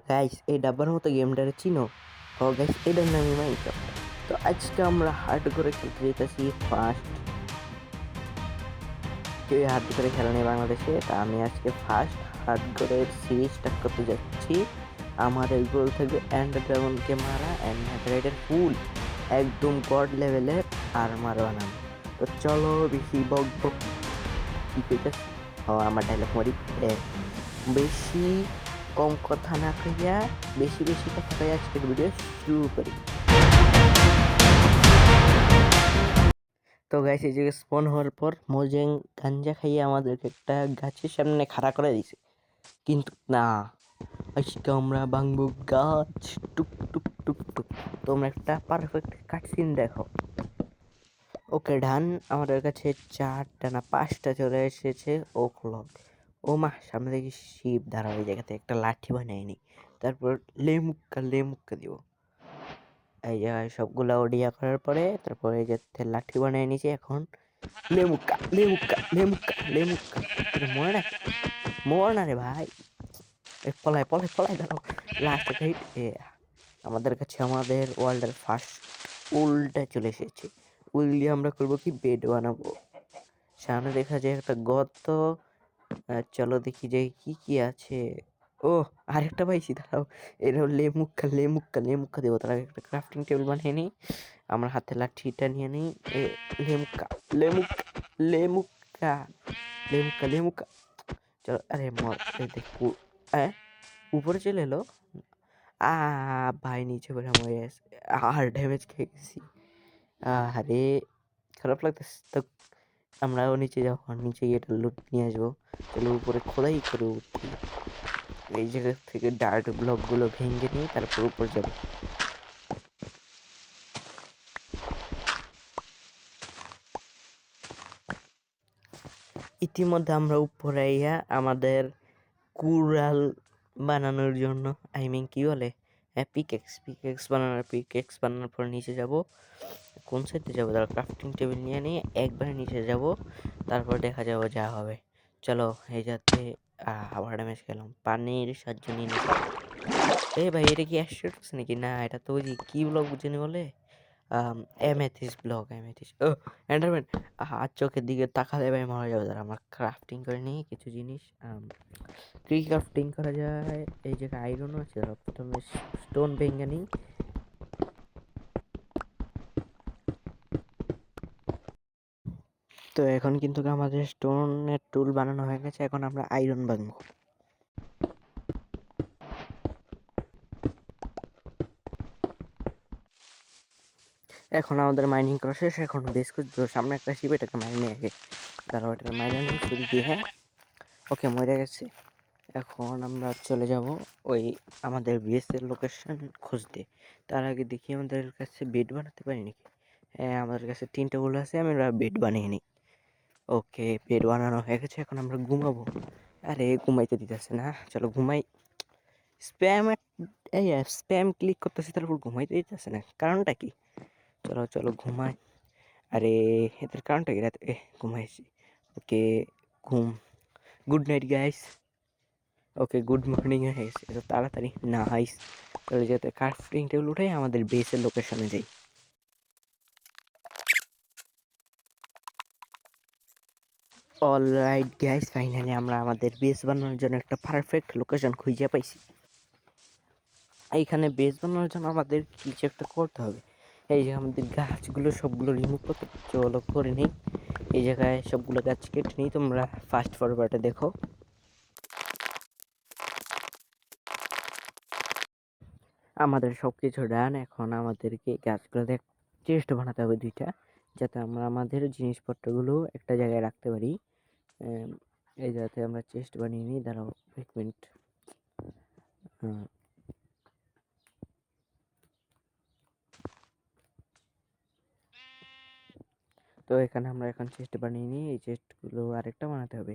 Guys, এই ডাব্বার মতো গেমটারে চিনো? ও গাইস, এটার নামই মাইনক্রাফট। তো আজকে আমরা হার্ড করে খেলতে যেতেছি ফার্স্ট। কেউ হার্ড করে খেলা নেই বাংলাদেশে, তা আমি আজকে ফার্স্ট হার্ড করে সিরিজ স্টার্ট করতে যাচ্ছি। আমার এই গোল থাকবে অ্যান্ড ড্রাগনকে মারা, অ্যান্ড রাইডার ফুল একদম গড লেভেলের আর্মার বানানো। তো চলো বেশি বক বক কি কইতাছি, আমার ডায়লগ মারি। বেশি কম কথা না কইয়া বেশি বেশি কথা কইয়া আজকের ভিডিও শুরু করি। তো গাইস, এই জায়গায় স্পন হওয়ার পর মোজেং গাঞ্জা খাইয়ে আমাদেরকে একটা গাছের সামনে খাড়া করে দিছে, কিন্তু না, আজকে আমরা ভাঙবো গাছ। টুক টুক টুক টুক। তোমরা একটা পারফেক্ট কাটসিন দেখো। ওকে ডান, আমাদের কাছে 4টা না 5টা চলে এসেছে ওক লগ। ও মা, সামনে দেখি শিব, দাঁড়াও এই জায়গাতে একটা লাঠি বানাই নি, তারপর লেমুক্কা দিব। এই জায়গায় সবগুলা ওডিয়া করার পরে তারপরে এই যে লাঠি বানিয়ে নিয়েছি। এখন লেমুক্কা মরে না, মর না রে ভাই, পলাই পলাই পলাই, দাঁড়াও লাস্ট একটা হিট। আমাদের কাছে আমাদের ওয়ার্ল্ডের ফার্স্ট উলটা চলে এসেছে। উল দিয়ে আমরা করবো কি, বেড বানাবো। সামনে দেখা যায় একটা গর্ত। চলো দেখি যে কি কি আছে। ও, আরেকটা পাইছি, দাঁড়াও, এটা লেমুক্কা দেবো। তার আগে একটা ক্রাফটিং টেবিল বানিয়ে নিই, আমার হাতে লাঠিটা নিয়ে নিই। লেমুক্কা লেমুক্কা লেমুক্কা লেমুক্কা চলো। আরে মর, দেখো উপরে চলে এলো। ভাই নিচে পড়ে মরে গেছে, আর ড্যামেজ খেয়ে গেছি। আরে খারাপ লাগতেছে তো। আমরাও নিচে যাবো, নিচে গিয়ে একটা লুট নিয়ে আসবো। চলো উপরে খোদাই করে উঠি। এই জায়গা থেকে ডার্ট ব্লকগুলো ভেঙে নিয়ে তারপর উপর যাবো। ইতিমধ্যে আমরা উপরে আইয়া আমাদের কুড়াল বানানোর জন্য, আই মিন কি বলে, পিকেক্স বানানোর পর নিচে যাব। কোন সাইডে যাবো, তার ক্রাফটিং টেবিল নিয়ে নিয়ে একবারে নিচে যাব, তারপর দেখা যাবো যা হবে। চলো, এই যাতে আবার ড্যামেজ খেলাম, পানির সাহায্য নিয়ে নিচ্ছি। ভাই, এটা কি অ্যাস্ট্রোটক্স নাকি? না, এটা তো ওই কি ব্লক বুঝিনি বলে, অ্যামেথিস। ও এন্ডারম্যান, আর চোখের দিকে তাকালে ভাই মারা যাবে। তারা আমরা ক্রাফটিং করে নিই কিছু জিনিস। কি ক্রাফটিং করা যায়, এই জায়গায় আয়রনও আছে। প্রথমে স্টোন ভেঙে নিই। তো এখন কিন্তু আমাদের স্টোনের টুল বানানো হয়ে গেছে, এখন আমরা আয়রন ভাঙবো। এখন আমাদের মাইনিং করা শেষ, এখন বেশ কিছু সামনে একটা শিপ, এটাকে মাইনে আগে, তারপর এটাকে মাইনে নিই শুরু দিয়ে। হ্যাঁ, ওকে, মরে গেছে। এখন আমরা চলে যাব ওই আমাদের বেসের লোকেশন খুঁজতে। তার আগে দেখি আমাদের কাছে বেড বানাতে পারি নাকি। হ্যাঁ, আমাদের কাছে 3টা উল আছে, আমি বেড বানিয়ে নিই। ওকে, বেড বানানো হয়ে গেছে, এখন আমরা ঘুমাবো। আরে ঘুমাইতে দিতেছে না, চলো ঘুমাই। স্প্যাম স্প্যাম ক্লিক করতেছি, তারপর ঘুমাইতে দিতেছে না, কারণটা কি? চলো চলো ঘুমাই। আরে এদের কারণটা কি? রাতে ঘুমাইছি। ওকে, ঘুম। Good night guys. Okay, good morning হয়ে গেছে এত তাড়াতাড়ি, নাইস। তাহলে যাতে ক্রাফটিং টেবিল উঠাই আমাদের বেসের লোকেশনে যাই। অলরাইট গাইস, ফাইনালি আমরা আমাদের বেস বানানোর জন্য একটা পারফেক্ট লোকেশন খুঁজে পাইছি। এইখানে বেস বানানোর জন্য আমাদের কিছু একটা করতে হবে। এই যে আমাদের গাছগুলো সবগুলো রিমুভ করতে, চলো করে নিই। এই জায়গায় সবগুলো গাছ কেটে নিই, তোমরা ফাস্ট ফরওয়ার্ডে দেখো। আমাদের সব কিছু ডান, এখন আমাদেরকে গাছগুলোতে চেস্ট বানাতে হবে 2টা, যাতে আমরা আমাদের জিনিসপত্রগুলো একটা জায়গায় রাখতে পারি। এই যাতে আমরা চেস্ট বানিয়ে নিই, দাঁড়াও 1 মিনিট। তো এখানে আমরা এখন চেস্ট বানিয়ে নিই, এই চেস্টগুলো আরেকটা বানাতে হবে।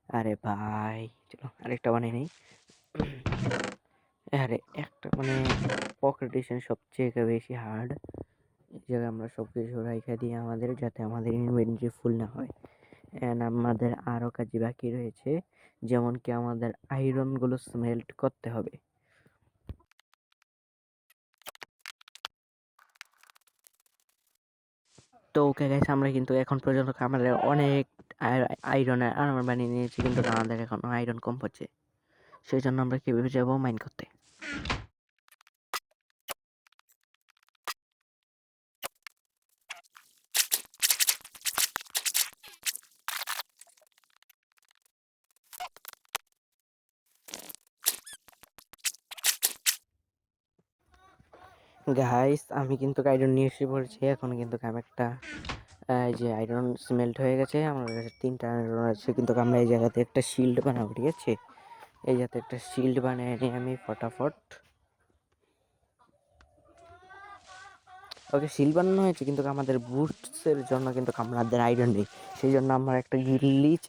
আরে ভাই, চলো আরেকটা বানিয়ে নিই। আরে একটা মানে পকেট এডিশন সবচেয়ে বেশি হার্ড। এই জায়গায় আমরা সব কিছু রাইখা দিই আমাদের, যাতে আমাদের ইনভেন্টরি ফুল না হয়। অ্যান্ড আমাদের আরও কাজ বাকি রয়েছে, যেমন কি আমাদের আয়রনগুলো স্মেল্ট করতে হবে। তো ওকে গাইস আমরা কিন্তু এখন পর্যন্ত আমাদের অনেক আয়রনের আর্মার বানিয়ে নিয়েছি, কিন্তু আমাদের এখন আয়রন কম পড়ছে। সেই জন্য আমরা কিভাবে যাবো মাইন করতে। গাইস আমি কিন্তু আয়রন নিয়ে এসে পড়েছি। এখন কিন্তু আমি একটা এই যে আয়রন স্মেল্ট হয়ে গেছে, আমার কাছে 3টা আয়রন আছে, কিন্তু আমরা এই জায়গাতে একটা শিল্ড বানাবো, ঠিক আছে? এই জায়গাতে একটা শিল্ড বানিয়ে নিই আমি ফটাফট। ওকে, শিল্ড বানানো হয়েছে, কিন্তু আমাদের বুটসের জন্য কিন্তু আমাদের আয়রন নেই। সেই জন্য আমরা একটা গ্লিচ